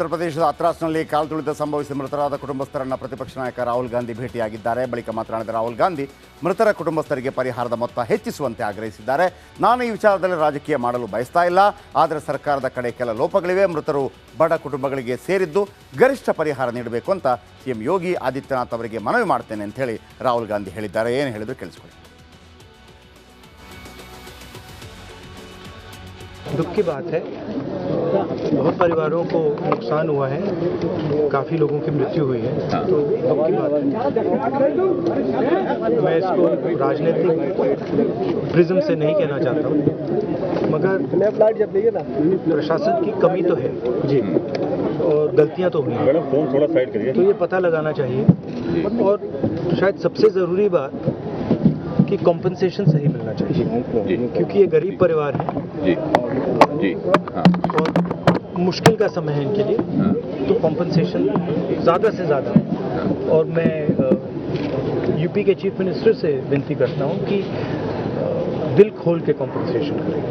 ಉತ್ತರ ಪ್ರದೇಶದ ಹತ್ರಾಸ್ನಲ್ಲಿ ಕಾಲು ತುಳಿತ ಸಂಭವಿಸಿ ಮೃತರಾದ ಕುಟುಂಬಸ್ಥರನ್ನು ಪ್ರತಿಪಕ್ಷ ನಾಯಕ ರಾಹುಲ್ ಗಾಂಧಿ ಭೇಟಿಯಾಗಿದ್ದಾರೆ. ಬಳಿಕ ಮಾತನಾಡಿದ ರಾಹುಲ್ ಗಾಂಧಿ ಮೃತರ ಕುಟುಂಬಸ್ಥರಿಗೆ ಪರಿಹಾರದ ಮೊತ್ತ ಹೆಚ್ಚಿಸುವಂತೆ ಆಗ್ರಹಿಸಿದ್ದಾರೆ. ನಾನು ಈ ವಿಚಾರದಲ್ಲಿ ರಾಜಕೀಯ ಮಾಡಲು ಬಯಸ್ತಾ ಇಲ್ಲ, ಆದರೆ ಸರ್ಕಾರದ ಕಡೆ ಕೆಲ ಲೋಪಗಳಿವೆ. ಮೃತರು ಬಡ ಕುಟುಂಬಗಳಿಗೆ ಸೇರಿದ್ದು, ಗರಿಷ್ಠ ಪರಿಹಾರ ನೀಡಬೇಕು ಅಂತ ಸಿಎಂ ಯೋಗಿ ಆದಿತ್ಯನಾಥ್ ಅವರಿಗೆ ಮನವಿ ಮಾಡ್ತೇನೆ ಅಂತ ಹೇಳಿ ರಾಹುಲ್ ಗಾಂಧಿ ಹೇಳಿದ್ದಾರೆ. ಏನು ಹೇಳಿದ್ರು ಕೇಳಿಸ್ಕೊಳ್ಳಿ. दुख की बात है, बहुत परिवारों को नुकसान हुआ है, काफ़ी लोगों की मृत्यु हुई है, तो दुख की बात है। मैं इसको राजनीतिक प्रिज्म से नहीं कहना चाहता हूँ, मगर प्रशासन की कमी तो है जी, और गलतियाँ तो हुई हैं, थोड़ा साइड करिए, तो ये पता लगाना चाहिए। और शायद सबसे ज़रूरी बात कि कॉम्पनसेशन सही मिलना चाहिए, क्योंकि ये गरीब परिवार है जी, और मुश्किल का समय है इनके लिए, तो कॉम्पनसेशन ज़्यादा से ज़्यादा। और मैं यूपी के चीफ मिनिस्टर से विनती करता हूँ कि दिल खोल के कॉम्पनसेशन करें।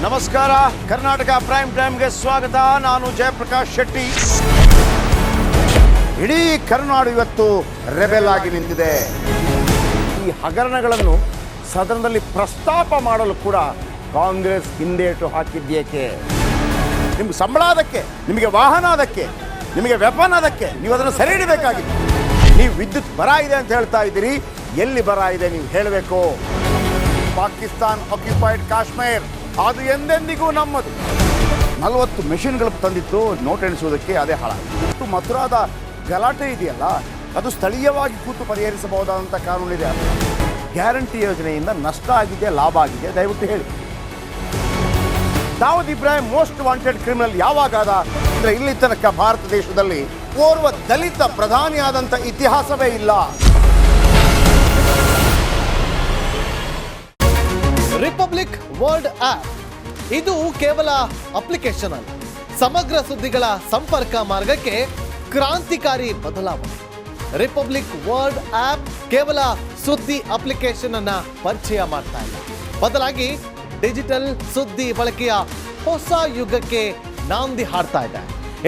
ನಮಸ್ಕಾರ, ಕರ್ನಾಟಕ ಪ್ರೈಮ್ ಟೈಮ್ಗೆ ಸ್ವಾಗತ. ನಾನು ಜಯಪ್ರಕಾಶ್ ಶೆಟ್ಟಿ. ಇಡೀ ಕರ್ನಾಡು ಇವತ್ತು ರೆಬೆಲ್ ಆಗಿ ನಿಂತಿದೆ. ಈ ಹಗರಣಗಳನ್ನು ಸದನದಲ್ಲಿ ಪ್ರಸ್ತಾಪ ಮಾಡಲು ಕೂಡ ಕಾಂಗ್ರೆಸ್ ಹಿಂದೇಟು ಹಾಕಿದ್ದೇಕೆ? ನಿಮ್ಗೆ ಸಂಬಳ ಅದಕ್ಕೆ, ನಿಮಗೆ ವಾಹನ ಅದಕ್ಕೆ, ನಿಮಗೆ ವೆಪನ್ ಅದಕ್ಕೆ, ನೀವು ಅದನ್ನು ಸೆರೆ ಹಿಡಿಬೇಕಾಗಿತ್ತು. ನೀವು ವಿದ್ಯುತ್ ಬರ ಇದೆ ಅಂತ ಹೇಳ್ತಾ ಇದ್ದೀರಿ, ಎಲ್ಲಿ ಬರ ಇದೆ ನೀವು ಹೇಳಬೇಕು. ಪಾಕಿಸ್ತಾನ್ ಆಕ್ಯುಪೈಡ್ ಕಾಶ್ಮೀರ್ ಅದು ಎಂದೆಂದಿಗೂ ನಮ್ಮದು. 40 ಮೆಷಿನ್ಗಳು ತಂದಿತ್ತು ನೋಟ್ ಎಣಿಸುವುದಕ್ಕೆ, ಅದೇ ಹಾಳಾಯಿತು. ಮಥುರಾದ ಗಲಾಟೆ ಇದೆಯಲ್ಲ, ಅದು ಸ್ಥಳೀಯವಾಗಿ ಕೂತು ಪರಿಹರಿಸಬಹುದಾದಂಥ ಕಾನೂನಿದೆ. ಗ್ಯಾರಂಟಿ ಯೋಜನೆಯಿಂದ ನಷ್ಟ ಆಗಿದೆ, ಲಾಭ ಆಗಿದೆ, ದಯವಿಟ್ಟು ಹೇಳಿ. Dawood Ibrahim most wanted criminal ಯಾವಾಗಾದ ಅಂದರೆ ಇಲ್ಲಿ ತನಕ ಭಾರತ ದೇಶದಲ್ಲಿ ಓರ್ವ ದಲಿತ ಪ್ರಧಾನಿಯಾದಂಥ ಇತಿಹಾಸವೇ ಇಲ್ಲ. ರಿಪಬ್ಲಿಕ್ ವರ್ಲ್ಡ್ ಆಪ್ ಇದು ಕೇವಲ ಅಪ್ಲಿಕೇಶನ್ ಅಲ್ಲ, ಸಮಗ್ರ ಸುದ್ದಿಗಳ ಸಂಪರ್ಕ ಮಾರ್ಗಕ್ಕೆ ಕ್ರಾಂತಿಕಾರಿ ಬದಲಾವಣೆ. ರಿಪಬ್ಲಿಕ್ ವರ್ಲ್ಡ್ ಆಪ್ ಕೇವಲ ಸುದ್ದಿ ಅಪ್ಲಿಕೇಶನ್ ಅನ್ನ ಪರಿಚಯ ಮಾಡ್ತಾ ಇಲ್ಲ, ಬದಲಾಗಿ ಡಿಜಿಟಲ್ ಸುದ್ದಿ ಬಳಕೆಯ ಹೊಸ ಯುಗಕ್ಕೆ ನಾಂದಿ ಹಾಡ್ತಾ ಇದೆ.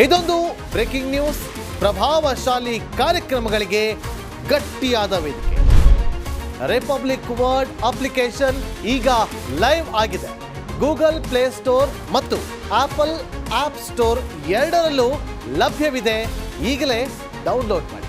ಇದೊಂದು ಬ್ರೇಕಿಂಗ್ ನ್ಯೂಸ್, ಪ್ರಭಾವಶಾಲಿ ಕಾರ್ಯಕ್ರಮಗಳಿಗೆ ಗಟ್ಟಿಯಾದ ವೇದಿಕೆ. ರಿಪಬ್ಲಿಕ್ ವರ್ಲ್ಡ್ ಅಪ್ಲಿಕೇಶನ್ ಈಗ ಲೈವ್ ಆಗಿದೆ. ಗೂಗಲ್ ಪ್ಲೇ ಸ್ಟೋರ್ ಮತ್ತು ಆಪಲ್ ಆಪ್ ಸ್ಟೋರ್ ಎರಡರಲ್ಲೂ ಲಭ್ಯವಿದೆ. ಈಗಲೇ ಡೌನ್ಲೋಡ್ ಮಾಡಿ.